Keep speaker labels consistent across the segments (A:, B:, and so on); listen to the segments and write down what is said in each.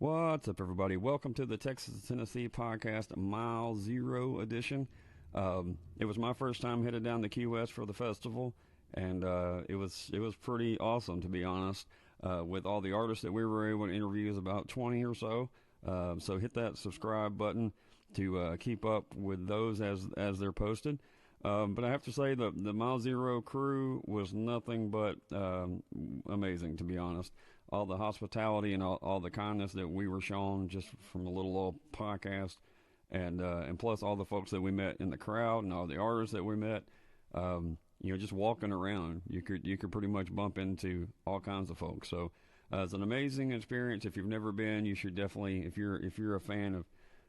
A: What's up, everybody? Welcome to the Texas to Tennessee podcast, Mile Zero edition. It was my first time headed down to Key West for the festival, and it was pretty awesome, to be honest. With all the artists that we were able to interview, is about 20 or so. So hit that subscribe button to keep up with those as they're posted. But I have to say the Mile Zero crew was nothing but amazing, to be honest. All the hospitality and all the kindness that we were shown just from a little old podcast, and plus all the folks that we met in the crowd and all the artists that we met. Just walking around, you could pretty much bump into all kinds of folks. So it's an amazing experience. If you've never been, you should definitely. If you're a fan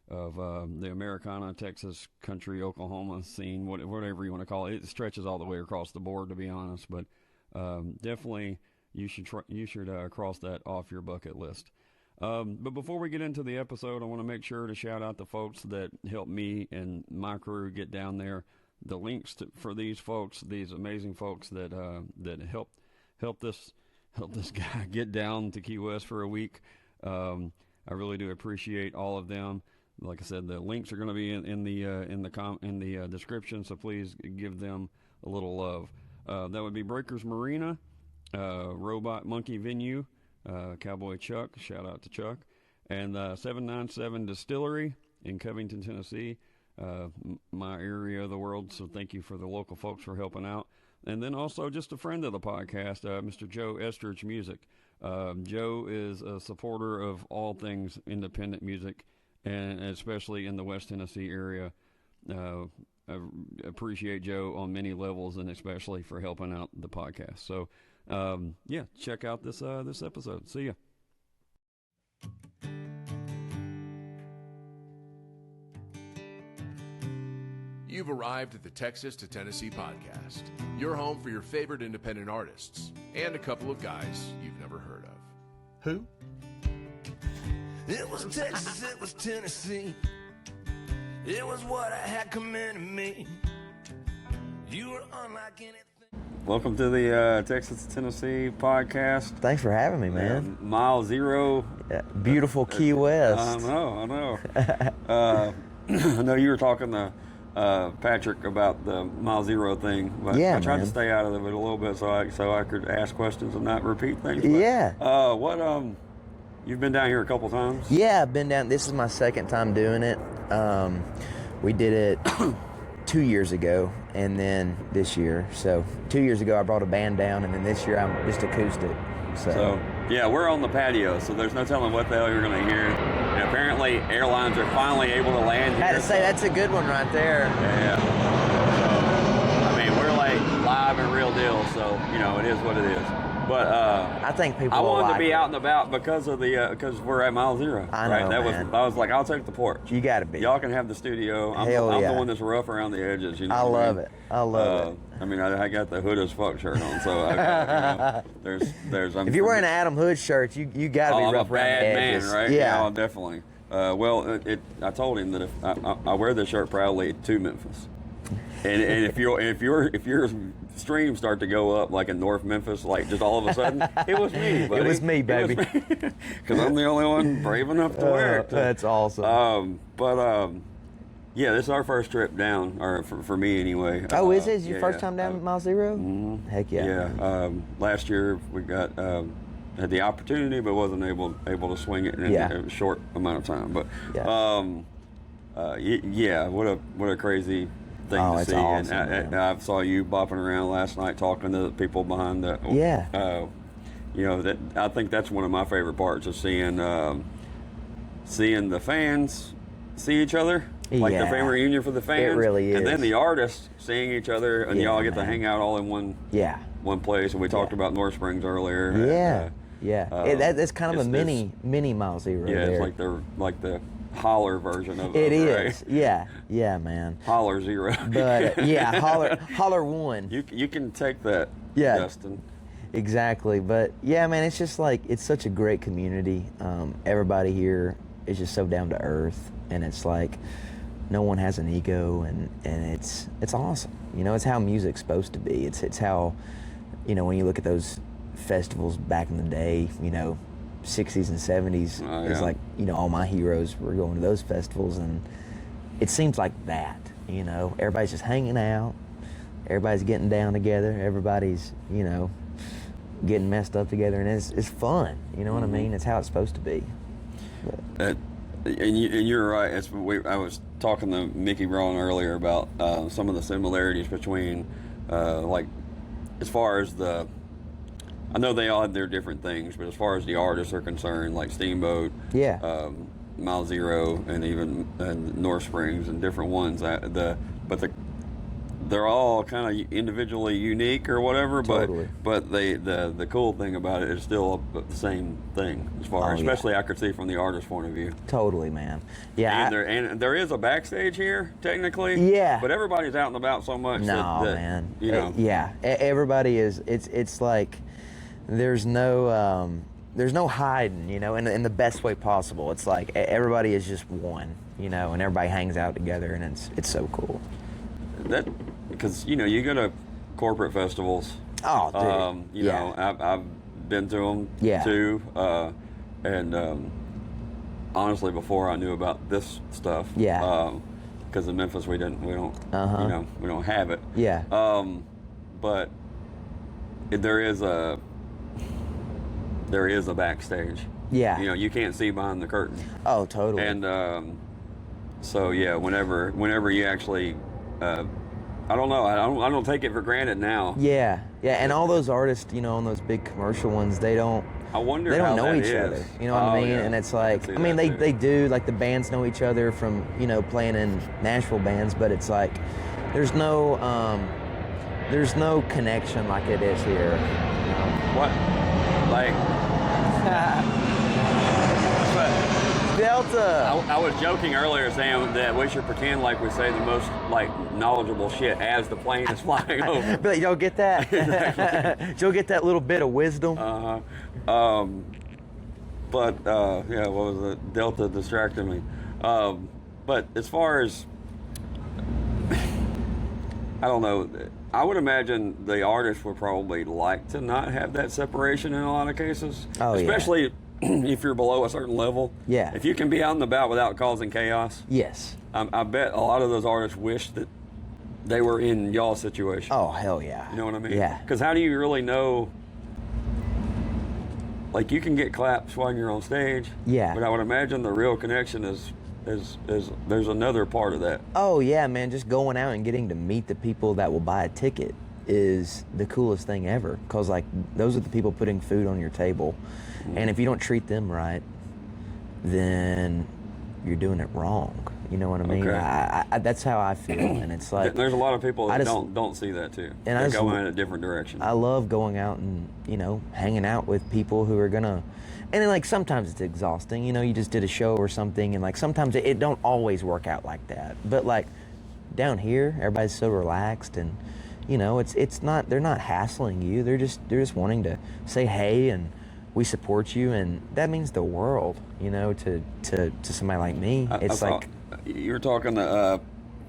A: of the Americana, Texas, country, Oklahoma scene, whatever you want to call it, it stretches all the way across the board, to be honest. But definitely. You should cross that off your bucket list. But before we get into the episode, I want to make sure to shout out the folks that helped me and my crew get down there. The links for these folks, these amazing folks that helped this guy get down to Key West for a week. I really do appreciate all of them. Like I said, the links are going to be in the description, so please give them a little love. That would be Breakers Marina. Robot Monkey Venue, Cowboy Chuck, shout out to Chuck, and 797 Distillery in Covington, Tennessee, my area of the world, so thank you for the local folks for helping out. And then also just a friend of the podcast, Mr. Joe Estridge Music. Joe is a supporter of all things independent music, and especially in the West Tennessee area. I appreciate Joe on many levels, and especially for helping out the podcast. So check out this episode. See ya.
B: You've arrived at the Texas to Tennessee podcast, your home for your favorite independent artists and a couple of guys you've never heard of.
C: Who?
D: It was Texas, it was Tennessee. It was what I had coming to me. You were unlike anything.
A: Welcome to the Texas to Tennessee podcast.
C: Thanks for having me, man.
A: Mile Zero.
C: Yeah, beautiful Key West.
A: I know. I know you were talking to Patrick about the Mile Zero thing, but
C: yeah,
A: I tried to
C: man.
A: stay out of it a little bit so I could ask questions and not repeat things. But,
C: Yeah.
A: You've been down here a couple times?
C: Yeah, I've been down. This is my second time doing it. We did it 2 years ago, and then this year. So 2 years ago, I brought a band down, and then this year I'm just acoustic. So
A: yeah, we're on the patio, so there's no telling what the hell you're going to hear. And apparently, airlines are finally able to land here.
C: I had to say, that's a good one right there.
A: Yeah. So, I mean, we're like live and real deal, so, it is what it is. But
C: I think people
A: I wanted
C: will
A: to be
C: like
A: out
C: it.
A: and about because we're at Mile Zero.
C: I
A: right?
C: know, man.
A: I was like, I'll take the porch.
C: You got to be.
A: Y'all can have the studio. I'm
C: Hell
A: the
C: yeah.
A: one that's rough around the edges. You know
C: I
A: what
C: love
A: mean?
C: it. I love it.
A: I mean, I got the hood as fuck shirt on, so there's.
C: If you're wearing an Adam Hood shirt, you got to be
A: I'm
C: rough
A: a
C: around the
A: bad man,
C: edges.
A: right?
C: Yeah.
A: Definitely. I told him that if I wear this shirt proudly to Memphis, and if your streams start to go up like in North Memphis, like just all of a sudden, it was me, buddy.
C: It was me, baby.
A: Because I'm the only one brave enough to wear it.
C: That's awesome.
A: Yeah, this is our first trip down, or for me anyway.
C: Oh, is it? Is your first time down Mile Zero?
A: Mm-hmm.
C: Heck yeah.
A: Yeah. Last year we got had the opportunity, but wasn't able to swing it in a short amount of time. But what a crazy thing to
C: it's
A: see.
C: awesome,
A: And I saw you bopping around last night talking to the people behind the.
C: Yeah.
A: That I think that's one of my favorite parts of seeing the fans see each other. Like the family reunion for the fans.
C: It really is.
A: And then the artists seeing each other, and y'all get to hang out all in one place. And we talked about North Springs earlier.
C: That's kind of a mini Mile Zero.
A: Yeah,
C: there.
A: it's like the holler version of
C: it. It
A: is.
C: Right? Yeah, man.
A: Holler Zero.
C: But holler one.
A: You can take that,
C: Yeah.
A: Dustin.
C: Exactly. But yeah, man, it's just like, it's such a great community. Everybody here is just so down to earth, and it's like no one has an ego, and it's awesome. It's how music's supposed to be. It's how, when you look at those festivals back in the day, 60s and 70s.
A: Oh,
C: It's
A: yeah.
C: like, all my heroes were going to those festivals, and it seems like that, everybody's just hanging out, everybody's getting down together, everybody's, getting messed up together, and it's fun, you know what I mean? It's how it's supposed to be.
A: And you're right. I was talking to Mickey Braun earlier about some of the similarities between, like, as far as I know they all have their different things, but as far as the artists are concerned, like Steamboat, Mile Zero, and even North Springs and different ones, they're all kind of individually unique or whatever.
C: Totally.
A: But the cool thing about it is still the same thing as far, especially I could see from the artist's point of view.
C: Totally, man. Yeah.
A: And there is a backstage here technically.
C: Yeah.
A: But everybody's out and about so much.
C: No,
A: that,
C: man.
A: Yeah.
C: Everybody is. It's like there's no hiding, in the best way possible. It's like everybody is just one, and everybody hangs out together, and it's so cool.
A: That because you go to corporate festivals.
C: Oh, dude.
A: I've been to them too, and honestly, before I knew about this stuff, because in Memphis we don't have it.
C: Yeah.
A: But there is a backstage.
C: Yeah.
A: You can't see behind the curtain.
C: Oh, totally.
A: And so yeah, whenever you actually, I don't know, I don't take it for granted now.
C: Yeah, and all those artists, on those big commercial ones, they don't know each other. You know what I mean?
A: Yeah.
C: And it's like, they do, like the bands know each other from, playing in Nashville bands, but it's like, there's no connection like it is here.
A: What? Like.
C: Delta.
A: I was joking earlier saying that we should pretend like we say the most knowledgeable shit as the plane is flying over.
C: But y'all get that? Y'all get that little bit of wisdom?
A: What was it? Delta distracted me. But as far as, I don't know, I would imagine the artists would probably like to not have that separation in a lot of cases.
C: Oh,
A: especially if you're below a certain level.
C: Yeah.
A: If you can be out and about without causing chaos.
C: Yes.
A: I bet a lot of those artists wish that they were in y'all's situation.
C: Oh, hell yeah.
A: You know what I mean?
C: Yeah.
A: Because how do you really know? Like, you can get claps while you're on stage.
C: Yeah.
A: But I would imagine the real connection is there's another part of that.
C: Oh, yeah, man. Just going out and getting to meet the people that will buy a ticket is the coolest thing ever. Because, those are the people putting food on your table. And if you don't treat them right, then you're doing it wrong. You know what I mean?
A: Okay.
C: I that's how I feel, and it's like
A: There's a lot of people that don't see that too.
C: And
A: they go in a different direction.
C: I love going out and hanging out with people who are gonna, and then sometimes it's exhausting. You just did a show or something, and sometimes it don't always work out like that. But down here, everybody's so relaxed, and it's not, they're not hassling you. They're just wanting to say hey, and we support you, and that means the world, to somebody like me.
A: You were talking to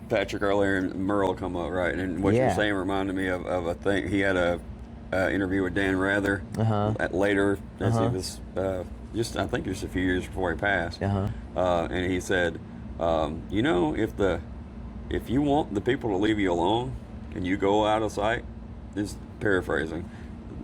A: Patrick earlier, and Merle come up, right? And what you were saying reminded me of a thing. He had a interview with Dan Rather later. He was I think just a few years before he passed. And he said, if you want the people to leave you alone and you go out of sight, just paraphrasing,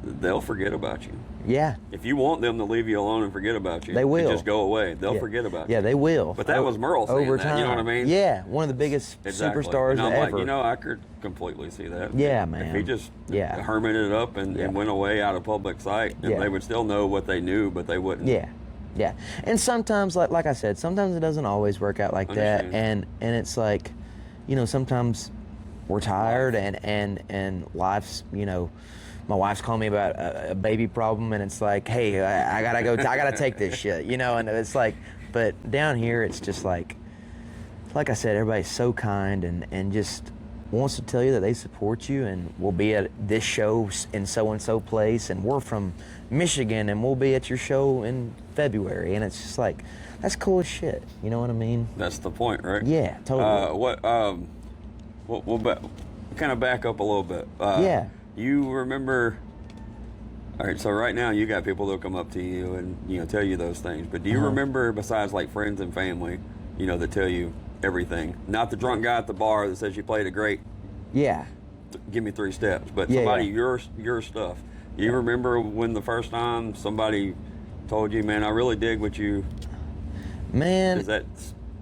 A: they'll forget about you.
C: Yeah.
A: If you want them to leave you alone and forget about you,
C: they will.
A: And just go away. They'll forget about you.
C: Yeah, they will.
A: But that was Merle saying
C: over
A: that,
C: time.
A: you know what I mean?
C: Yeah, one of the biggest superstars
A: and I'm
C: ever.
A: like, I could completely see that.
C: Yeah, man.
A: If he just hermited up and went away out of public sight, and they would still know what they knew, but they wouldn't.
C: Yeah. And sometimes, like I said, sometimes it doesn't always work out like that. And it's like, sometimes we're tired and life's, my wife's calling me about a baby problem, and it's like, hey, I gotta take this shit, and it's like, but down here it's just like I said, everybody's so kind and just wants to tell you that they support you, and we'll be at this show in so-and-so place, and we're from Michigan, and we'll be at your show in February, and it's just like, that's cool as shit, you know what I mean?
A: That's the point, right?
C: Yeah, totally.
A: We'll kind of back up a little bit. You remember, All right, so right now you got people that'll come up to you and, you know, tell you those things. But do you remember, besides like friends and family, you know, that tell you everything? Not the drunk guy at the bar that says you played it great.
C: Yeah.
A: Give me 3 steps. But somebody, your stuff. You remember when the first time somebody told you, man, I really dig what you...
C: Man,
A: is that...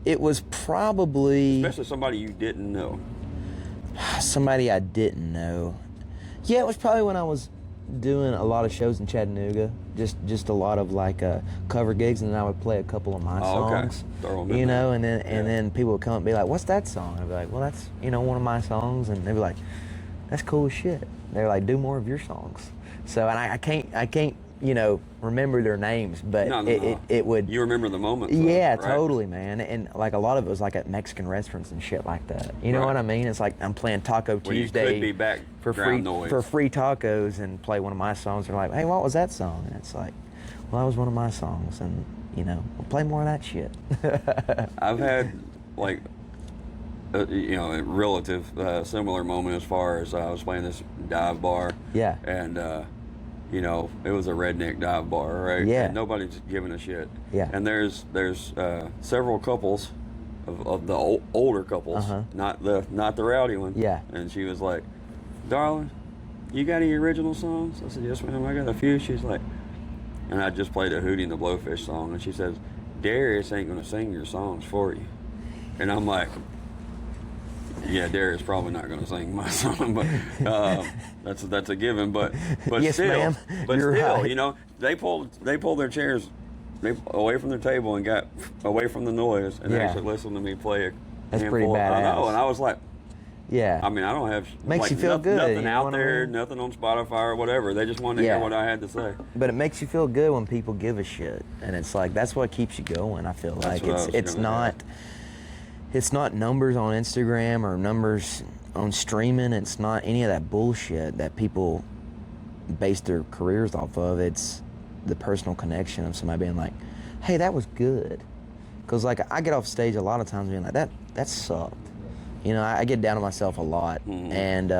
C: it was probably...
A: Especially somebody you didn't know.
C: Somebody I didn't know. Yeah, it was probably when I was doing a lot of shows in Chattanooga. Just a lot of like cover gigs, and then I would play a couple of my songs.
A: Throw 'em in
C: you know,
A: there.
C: and then people would come up and be like, "What's that song?" I'd be like, "Well, that's, you know, one of my songs," and they'd be like, "That's cool as shit." They're like, "Do more of your songs." So, and I can't, you know, remember their names, but it would.
A: You remember the moments.
C: Yeah,
A: right?
C: totally, man. And like a lot of it was like at Mexican restaurants and shit like that. You know what I mean? It's like I'm playing Taco Tuesday
A: you could be back
C: for free tacos and play one of my songs. They're like, "Hey, what was that song?" And it's like, "Well, that was one of my songs," and you know, we'll play more of that shit.
A: I've had like you know, a relative similar moment as far as I was playing this dive bar.
C: Yeah.
A: And you know, it was a redneck dive bar, right?
C: Yeah.
A: And nobody's giving a shit.
C: Yeah.
A: And there's several couples of the older couples, not the rowdy one.
C: Yeah.
A: And she was like, "Darling, you got any original songs?" I said, "Yes, ma'am, I got a few." She's like, and I just played a Hootie and the Blowfish song, and she says, "Darius ain't gonna sing your songs for you." And I'm like, yeah, Darius probably not going to sing my song, but that's a given. But
C: yes,
A: still,
C: ma'am.
A: but
C: You're
A: still,
C: right.
A: you know, they pulled their chairs away from their table and got away from the noise, and they actually listened to me play a
C: That's
A: handful.
C: pretty badass.
A: I know, and I was like,
C: yeah.
A: I mean, I don't have
C: Makes
A: like,
C: you feel good.
A: Nothing
C: You know
A: out
C: what I
A: there,
C: mean?
A: nothing on Spotify or whatever. They just wanted to hear what I had to say.
C: But it makes you feel good when people give a shit, and it's like that's what keeps you going. I feel like it's not numbers on Instagram or numbers on streaming. It's not any of that bullshit that people base their careers off of. It's the personal connection of somebody being like, "Hey, that was good." Because like I get off stage a lot of times being like, that sucked. You know, I get down on myself a lot, and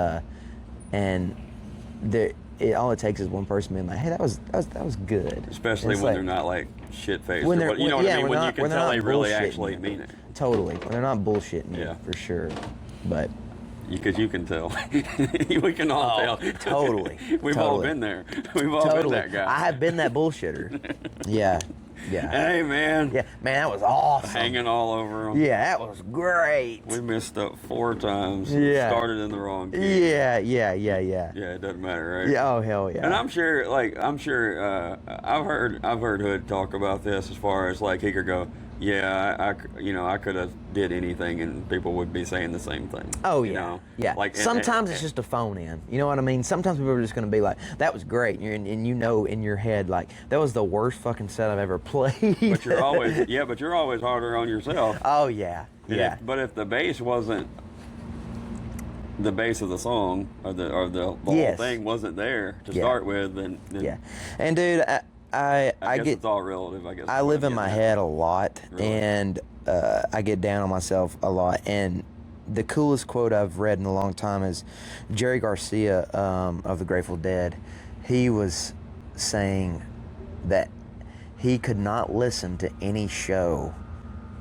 C: all it takes is one person being like, "Hey, that was good."
A: Especially when they're not like shit faced.
C: When
A: You know what I mean? When you can tell they really
C: bullshitting
A: actually
C: you.
A: mean it.
C: Totally. When they're not bullshitting you, for sure. But
A: because you can tell. We can all tell.
C: Totally.
A: We've all been there. We've all been that guy.
C: I have been that bullshitter. Yeah.
A: Hey, man.
C: Yeah, man, that was awesome.
A: Hanging all over them.
C: Yeah, that was great.
A: We messed up 4 times.
C: Yeah.
A: Started in the wrong key.
C: Yeah.
A: Yeah, it doesn't matter, right?
C: Yeah, oh hell yeah.
A: And I'm sure I've heard Hood talk about this as far as like he could go, yeah, I could have did anything and people would be saying the same thing.
C: Oh yeah,
A: you know?
C: yeah.
A: Like
C: sometimes it's just a phone in. You know what I mean? Sometimes people are just gonna be like, "That was great," and you know in your head like, "That was the worst fucking set I've ever played."
A: But you're always harder on yourself.
C: Oh yeah, yeah.
A: But if the bass wasn't the bass of the song or the whole thing wasn't there to start with, then
C: yeah. And dude, I
A: guess
C: get
A: it's all relative. I guess
C: I live in my head a lot,
A: Really?
C: and I get down on myself a lot. And the coolest quote I've read in a long time is Jerry Garcia of the Grateful Dead. He was saying that he could not listen to any show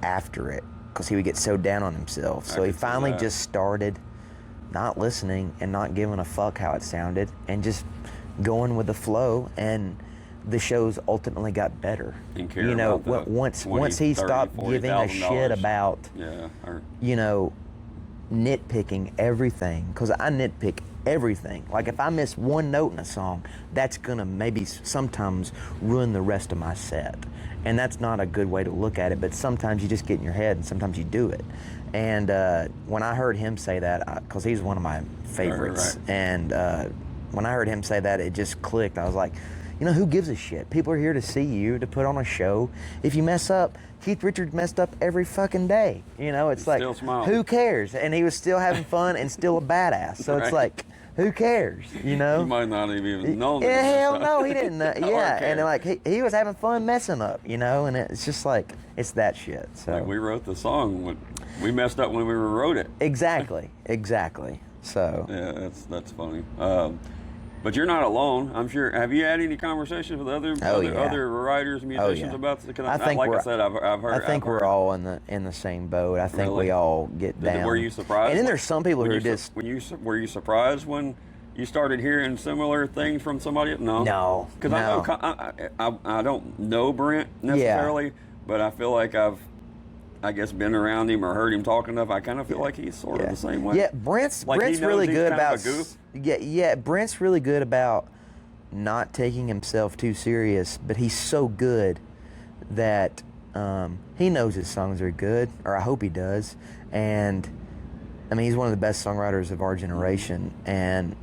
C: after it because he would get so down on himself. So he finally just started not listening and not giving a fuck how it sounded and just going with the flow, and the shows ultimately got better.
A: You know,
C: once he stopped giving a shit about, you know, nitpicking everything, because I nitpick everything. Like if I miss one note in a song, that's gonna maybe sometimes ruin the rest of my set, and that's not a good way to look at it. But sometimes you just get in your head, and sometimes you do it. And when I heard him say that, because he's one of my favorites, and when I heard him say that, it just clicked. I was like, you know, who gives a shit? People are here to see you, to put on a show. If you mess up, Keith Richards messed up every fucking day. You know, it's like, who cares? And he was still having fun and still a badass. So it's like, who cares? You know?
A: You might not have even known that.
C: Yeah, hell no, he didn't. Yeah, and like he was having fun messing up, you know, and it's just like, it's that shit. So
A: like we wrote the song, we messed up when we wrote it.
C: Exactly. So
A: yeah, that's funny. But you're not alone. I'm sure. Have you had any conversations with other writers and musicians about this?
C: I think
A: like I said, I've heard.
C: I think we're all in the same boat. I think we all get down.
A: Were you surprised?
C: And then there's some people who just.
A: Were you surprised when you started hearing similar things from somebody else? No. Because I don't know Brent necessarily, but I feel like I guess been around him or heard him talk enough. I kind of feel like he's sort of the same way.
C: Yeah, Brent's really good about. Brent's really good about not taking himself too serious, but he's so good that he knows his songs are good, or I hope he does. And I mean, he's one of the best songwriters of our generation, and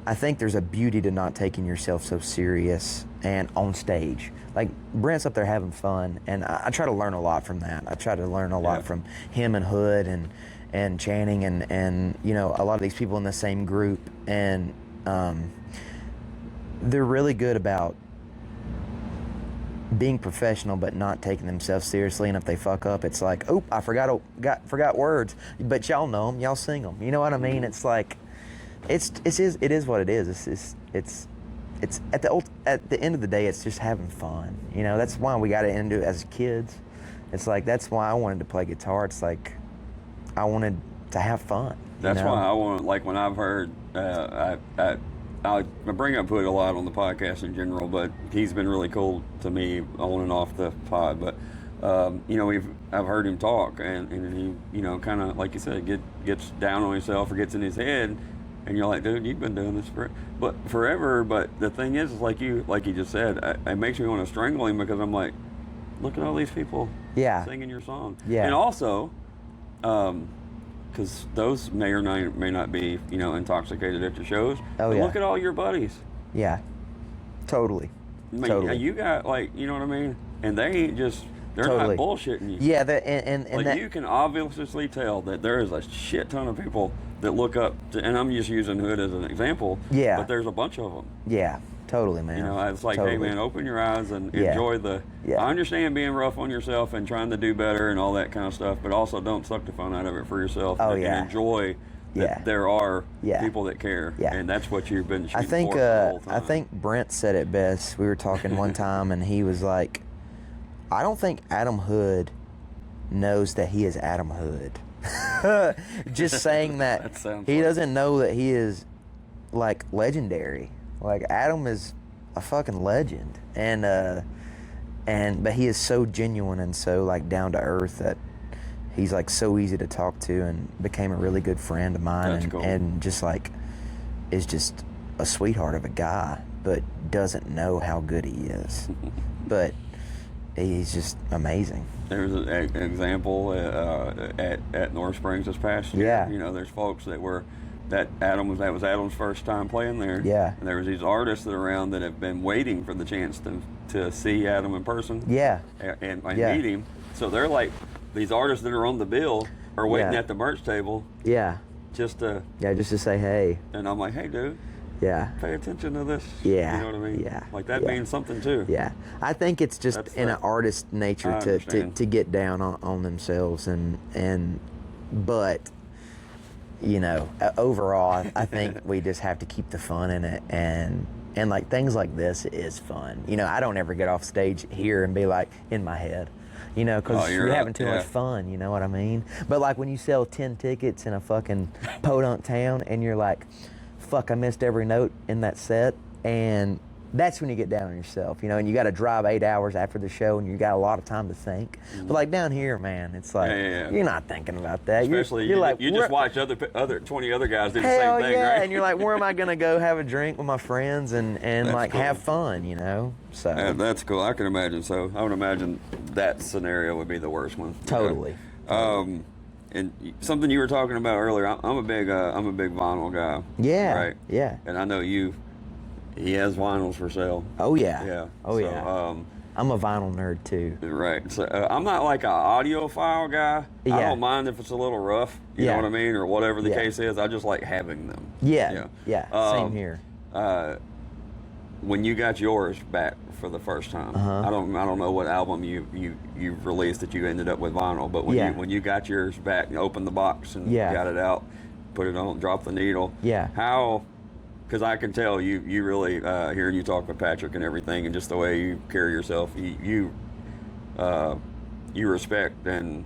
C: I think there's a beauty to not taking yourself so serious and on stage. Like, Brent's up there having fun, and I try to learn a lot from that. I try to learn a lot from him and Hood and Channing and you know, a lot of these people in the same group, and they're really good about being professional but not taking themselves seriously. And if they fuck up, it's like, oh, I forgot words, but y'all know them, y'all sing them. You know what I mean? It's like, it is what it is. It's at the end of the day, it's just having fun. You know, that's why we got into it as kids. It's like, that's why I wanted to play guitar. It's like, I wanted to have fun.
A: That's why I want, like, when I've heard, I bring up Hood a lot on the podcast in general, but he's been really cool to me on and off the pod. But you know, I've heard him talk, and he, you know, kind of like you said, gets down on himself or gets in his head. And you're like, dude, you've been doing this forever. But the thing is like you just said, it makes me want to strangle him, because I'm like, look at all these people singing your song. Yeah. And also, because those may or may not be, you know, intoxicated at your shows. But look at all your buddies. Yeah. Totally. I mean, totally. You got, like, you know what I mean? And they ain't just, they're not bullshitting you. Yeah, and you can obviously tell that there is a shit ton of people that look up to, and I'm just using Hood as an example. Yeah. But there's a bunch of them. Yeah, totally, man. You know, it's like, hey, man, open your eyes and enjoy the. Yeah. I understand being rough on yourself and trying to do better and all that kind of stuff, but also don't suck the fun out of it for yourself. And enjoy that there are people that care. Yeah. And that's what you've been shooting for the whole time. I think Brent said it best. We were talking one time, and he was like, I don't think Adam Hood knows that he is Adam Hood. Just saying that he doesn't know that he is, like, legendary. Like, Adam is a fucking legend, but he is so genuine and so, like, down to earth that he's, like, so easy to talk to, and became a really good friend of mine. And just, like, is just a sweetheart of a guy, but doesn't know how good he is. But he's just amazing. There's an example at North Springs this past year. Yeah. You know, there's folks that was Adam's first time playing there. Yeah. And there was these artists that are around that have been waiting for the chance to see Adam in person. Yeah. And meet him. So they're like, these artists that are on the bill are waiting at the merch table. Yeah. Just to say hey. And I'm like, hey, dude. Yeah. Pay attention to this. Yeah. You know what I mean? Yeah. Like, that means something too. Yeah. I think it's just in an artist's nature to get down on themselves but, you know, overall, I think we just have to keep the fun in it, and like, things like this is fun. You know, I don't ever get off stage here and be like, in my head. You know, because you're having too much fun, you know what I mean? But, like, when you sell 10 tickets in a fucking podunk town and you're like, fuck, I missed every note in that set, and that's when you get down on yourself, you know, and you got to drive 8 hours after the show, and you got a lot of time to think. But, like, down here, man, it's like, you're not thinking about that. Especially, you're like, you just watch other 20 other guys do the same thing, right? And you're like, where am I going to go have a drink with my friends and like, cool. Have fun, you know? So that's cool. I can imagine. So I would imagine that scenario would be the worst one. Totally. And something you were talking about earlier, I'm a big vinyl guy. Yeah. Right. Yeah. And I know he has vinyls for sale. Oh yeah. Yeah. Oh yeah. I'm a vinyl nerd too. Right. So I'm not like an audiophile guy. Yeah. I don't mind if it's a little rough. You know what I mean, or whatever the case is. I just like having them. Yeah. Yeah. Same here. When you got yours back for the first time, I don't know what album you've released that you ended up with vinyl, but when you got yours back, you opened the box and got it out, put it on, dropped the needle. Yeah. because I can tell you really hearing you talk with Patrick and everything, and just the way you carry yourself, you respect and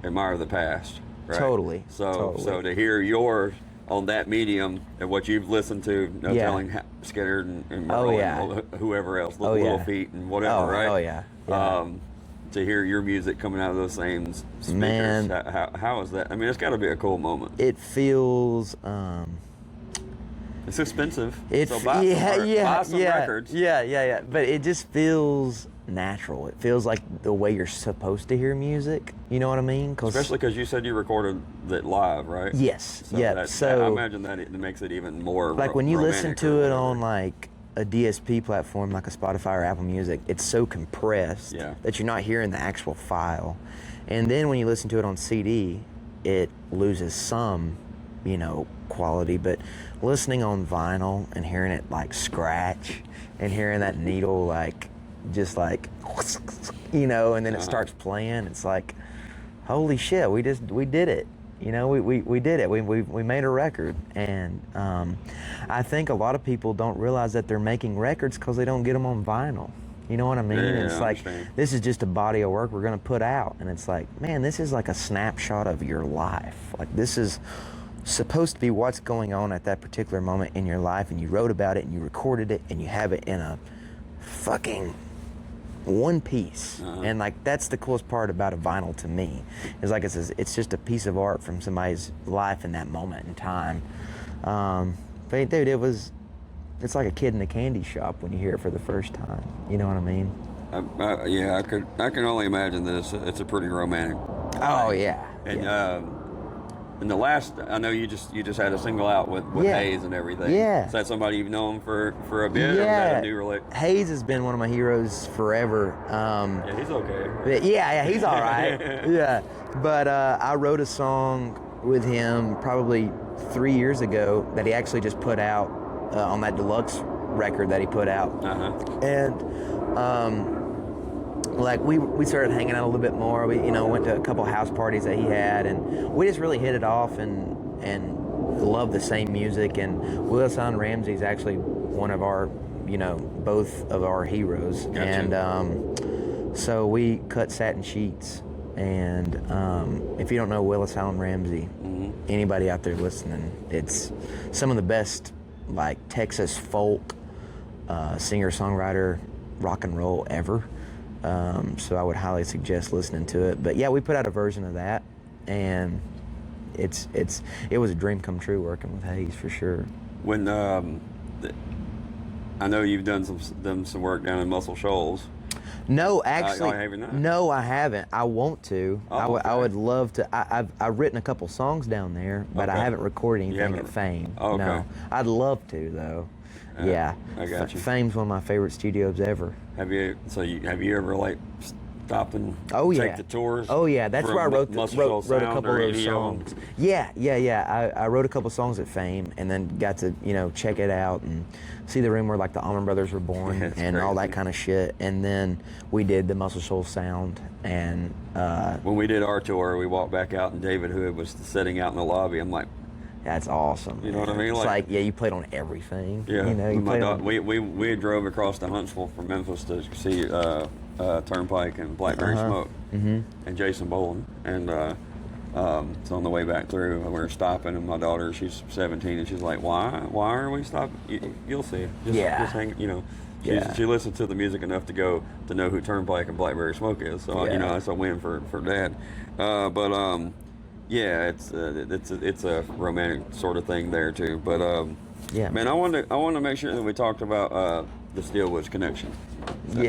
A: admire the past, right?
C: Totally.
A: So to hear yours on that medium and what you've listened to, no telling Skinner and Merle and whoever else, Little Feet and whatever, right?
C: Oh yeah.
A: To hear your music coming out of those same speakers,
C: Man,
A: how is that? I mean, it's got to be a cool moment.
C: It feels.
A: It's expensive.
C: It's
A: so buy some records.
C: Yeah. But it just feels natural. It feels like the way you're supposed to hear music. You know what I mean?
A: Especially because you said you recorded it live, right?
C: Yes.
A: So
C: So
A: I imagine that it makes it even more
C: like when you listen to it
A: whatever.
C: on like a DSP platform like a Spotify or Apple Music, it's so compressed that you're not hearing the actual file. And then when you listen to it on CD, it loses some, quality. But listening on vinyl and hearing it like scratch and hearing that needle like just like and then it starts playing, it's like, holy shit, we did it. We did it. We made a record. And I think a lot of people don't realize that they're making records because they don't get them on vinyl. You know what I mean?
A: Yeah,
C: it's like, this is just a body of work we're going to put out. And it's like, man, this is like a snapshot of your life. Like, this is supposed to be what's going on at that particular moment in your life. And you wrote about it and you recorded it and you have it in a fucking one piece. And like, that's the coolest part about a vinyl to me, is like it's just a piece of art from somebody's life in that moment in time. But dude, it's like a kid in a candy shop when you hear it for the first time. You know what I mean?
A: I can only imagine that it's a pretty romantic.
C: Oh yeah.
A: And in the last, I know you just had a single out with Hayes and everything.
C: Yeah.
A: Is that somebody you've known for a bit? Or is that a new relationship?
C: Hayes has been one of my heroes forever.
A: Yeah, he's okay.
C: Yeah, he's all right. Yeah. But I wrote a song with him probably 3 years ago that he actually just put out on that deluxe record that he put out. And like we started hanging out a little bit more. We went to a couple house parties that he had, and we just really hit it off and love the same music. And Willie Nelson Ramsey's actually one of our, both of our heroes.
A: Gotcha.
C: And so we cut Satin Sheets. And if you don't know Willis Allen Ramsey, anybody out there listening, it's some of the best like Texas folk singer-songwriter rock and roll ever. So I would highly suggest listening to it. But yeah, we put out a version of that, and it was a dream come true working with Hayes for sure.
A: When I know you've done some work down in Muscle Shoals.
C: No, actually,
A: have you not?
C: No, I haven't. I want to.
A: Oh, okay.
C: I would love to. I've written a couple songs down there, but I haven't recorded anything at Fame.
A: Oh, okay.
C: No, I'd love to though. Yeah,
A: I got you.
C: Fame's one of my favorite studios ever.
A: Have you ever like stopped and take the tours?
C: Oh yeah, that's where I wrote a couple of those
A: songs.
C: songs. Yeah. I wrote a couple songs at Fame, and then got to check it out and see the room where like the Allman Brothers were born and
A: crazy.
C: all that kind of shit. And then we did the Muscle Shoals sound. And
A: when we did our tour, we walked back out and David Hood was sitting out in the lobby. I'm like,
C: that's awesome.
A: You know what I mean?
C: It's like, you played on everything.
A: Yeah.
C: You played on...
A: We drove across to Huntsville from Memphis to see Turnpike and Blackberry Smoke and Jason Boland. And so on the way back through, we were stopping, and my daughter, she's 17, and she's like, "Why are we stopping?" You'll see. Just hang. She listens to the music enough to know who Turnpike and Blackberry Smoke is. So that's a win for Dad. Yeah, it's a romantic sort of thing there too. But man, I want to make sure that we talked about the Steelwoods connection. So,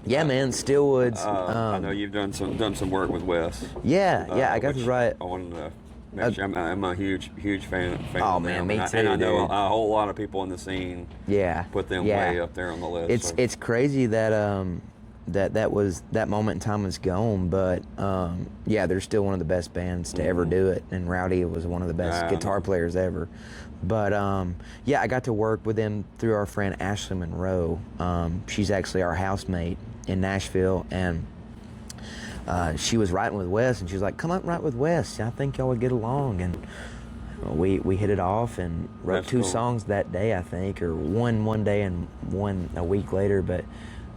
A: yeah, man, Steelwoods. I know you've done some work with Wes.
C: I got to write.
A: I wanted to mention, I'm a huge fan.
C: Oh
A: of
C: man,
A: them.
C: me too.
A: And I know
C: dude.
A: a whole lot of people in the scene. Put them way up there on the list.
C: It's crazy that that moment in time is gone, but they're still one of the best bands to ever do it, and Rowdy was one of the best guitar players ever. But I got to work with them through our friend Ashley Monroe. She's actually our housemate in Nashville, and she was writing with Wes, and she was like, "Come up and write with Wes. I think y'all would get along." And we hit it off and wrote
A: That's
C: 2
A: cool.
C: songs that day, I think, or one day and one a week later. But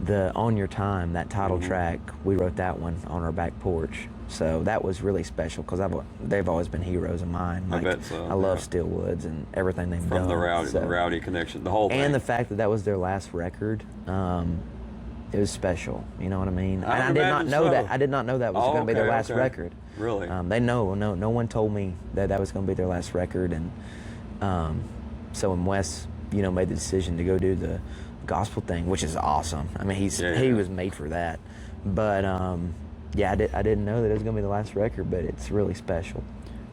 C: the On Your Time, that title track, we wrote that one on our back porch. So that was really special because they've always been heroes of mine.
A: I
C: Like,
A: bet so,
C: I love
A: yeah.
C: Steel Woods and everything they've done.
A: From the rowdy connection, the whole thing.
C: And the fact that was their last record, it was special. You know what I mean? And I did not know that. I did not know that was going to be their last record.
A: Really?
C: They know. No one told me that was going to be their last record. And so when Wes, made the decision to go do the gospel thing, which is awesome. I mean, he was made for that. But I didn't know that it was going to be the last record, but it's really special.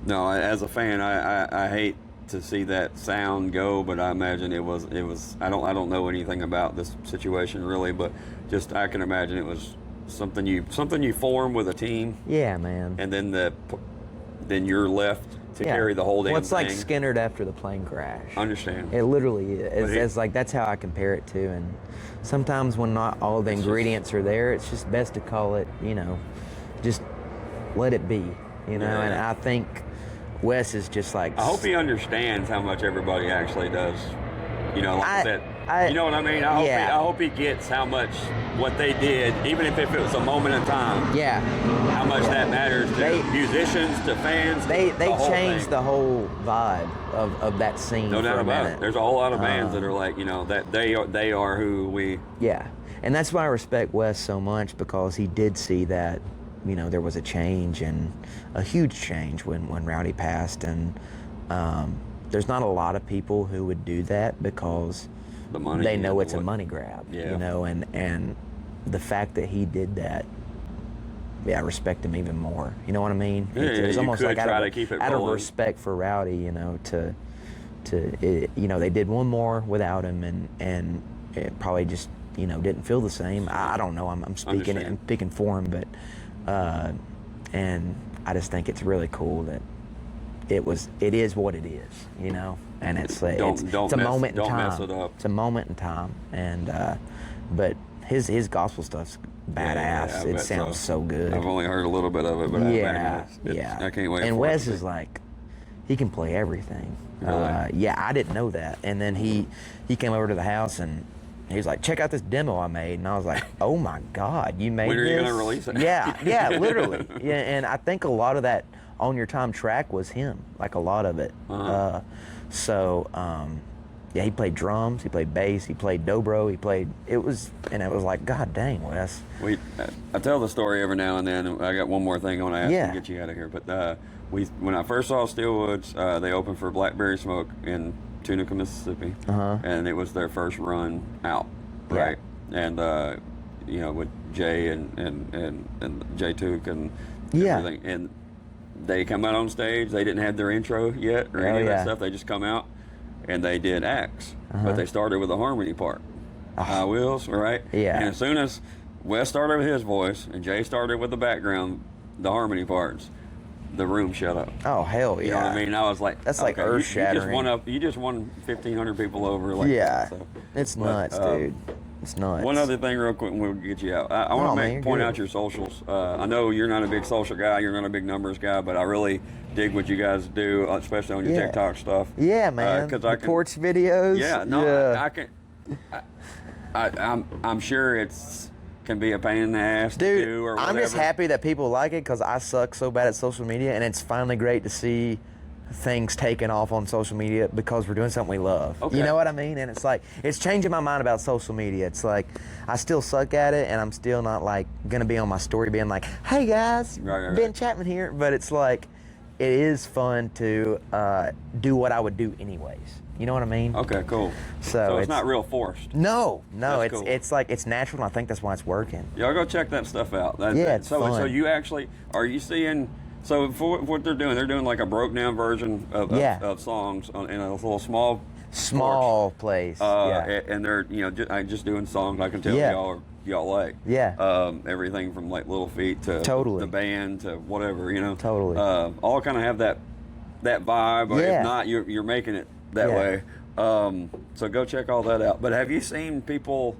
A: No, as a fan, I hate to see that sound go, but I imagine it was. I don't know anything about this situation really, but just I can imagine it was something you form with a team.
C: Yeah, man.
A: And then you're left to carry the whole damn thing.
C: Well, it's like Skinnerd after the plane crash.
A: Understand.
C: It literally is. It's like that's how I compare it to. And sometimes when not all the ingredients are there, it's just best to call it, just let it be, And I think Wes is just like.
A: I hope he understands how much everybody actually does. Like I said. You know what I mean? I hope he gets how much what they did, even if it was a moment in time.
C: Yeah.
A: How much that matters to musicians, to fans.
C: They changed the whole vibe of that scene.
A: No doubt
C: for a
A: about
C: minute.
A: it. There's a whole lot of bands that are like, that they are who we.
C: Yeah, and that's why I respect Wes so much, because he did see that, there was a change, and a huge change when Rowdy passed, and there's not a lot of people who would do that because
A: the money,
C: they know it's a money grab,
A: yeah.
C: And the fact that he did that, I respect him even more. You know what I mean?
A: Yeah,
C: it was almost like out of
A: rolling.
C: respect for Rowdy, they did one more without him, and it probably just didn't feel the same. I don't know. I'm speaking for him, but and I just think it's really cool that it is what it is, and it's a moment in time.
A: Don't mess it up.
C: It's a moment in time, and but his gospel stuff's badass. It sounds so good.
A: I've only heard a little bit of it, but
C: yeah.
A: I can't wait.
C: And
A: for
C: Wes
A: it.
C: is like, he can play everything.
A: Really?
C: I didn't know that. And then he came over to the house and he was like, check out this demo I made. And I was like, oh my God, you made this?
A: When are you going to release it?
C: Yeah, literally. Yeah, and I think a lot of that On Your Time track was him, like a lot of it. He played drums, he played bass, he played dobro, it was like, God dang, Wes.
A: I tell the story every now and then, and I got one more thing I want to ask and get you out of here. But when I first saw Steelwoods, they opened for Blackberry Smoke in Tunica, Mississippi, and it was their first run out, right? And with Jay and Jay Took and everything, and they come out on stage. They didn't have their intro yet or any of that stuff. They just come out and they did acts, but they started with a harmony part. I Wills, right?
C: Yeah.
A: And as soon as Wes started with his voice and Jay started with the background, the harmony parts, the room shut up.
C: Oh, hell yeah.
A: You know what I mean? I was like,
C: that's like earth-shattering.
A: You just won 1,500 people over. Like
C: that,
A: so.
C: It's nuts, dude. It's nuts.
A: One other thing real quick and we'll get you out. I want to point out your socials. I know you're not a big social guy, you're not a big numbers guy, but I really dig what you guys do, especially on your TikTok stuff.
C: Yeah, man. Porch videos.
A: Yeah, no, I can. I'm sure it's can be a pain in the ass
C: dude,
A: to do or whatever.
C: I'm just happy that people like it because I suck so bad at social media, and it's finally great to see things taken off on social media because we're doing something we love.
A: Okay.
C: You know what I mean? And it's like, it's changing my mind about social media. It's like, I still suck at it, and I'm still not like gonna be on my story being like, hey guys, Ben Chapman here. But it's like, it is fun to do what I would do anyways. You know what I mean?
A: Okay, cool. So it's not real forced.
C: No,
A: That's cool.
C: It's like, it's natural, and I think that's why it's working.
A: Y'all go check that stuff out.
C: It's fun.
A: So you actually, are you seeing, so for what they're doing like a broke down version of songs in a little small
C: place.
A: And they're just doing songs. I can tell y'all like everything from like Little Feat to the band to whatever,
C: Totally.
A: All kind of have that vibe. Or if not, you're making it that way. So go check all that out. But have you seen people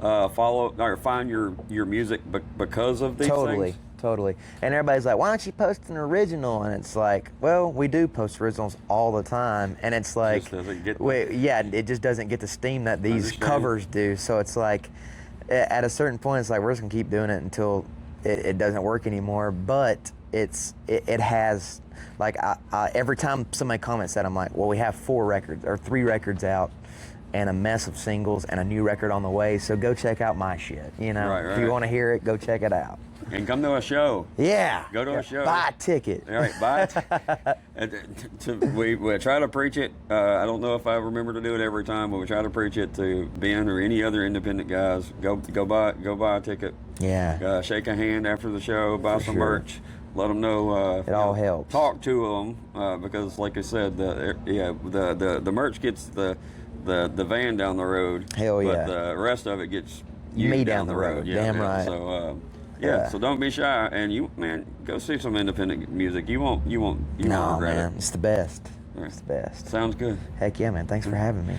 A: follow or find your music because of these things?
C: Totally. And everybody's like, why don't you post an original? And it's like, well, we do post originals all the time. And it's like, it just doesn't get the steam that these covers do. So it's like, at a certain point, it's like, we're just going to keep doing it until it doesn't work anymore. But it has, like, every time somebody comments that, I'm like, well, we have 3 records out, and a mess of singles and a new record on the way. So go check out my shit. You know,
A: right.
C: If you want to hear it, go check it out.
A: And come to a show.
C: Yeah.
A: Go to a show.
C: Buy a ticket.
A: All right, buy it. We try to preach it. I don't know if I remember to do it every time, but we try to preach it to Ben or any other independent guys. Go buy a ticket.
C: Yeah.
A: Shake a hand after the show. Buy some merch. Let them know.
C: It all helps.
A: Talk to them because, like I said, the merch gets the van down the road.
C: Hell yeah.
A: But the rest of it gets you
C: me down the road.
A: Yeah,
C: damn right.
A: So. So don't be shy, and go see some independent music. You won't regret
C: man,
A: it.
C: It's the best.
A: Right.
C: It's the best.
A: Sounds good.
C: Heck yeah, man. Thanks for having me.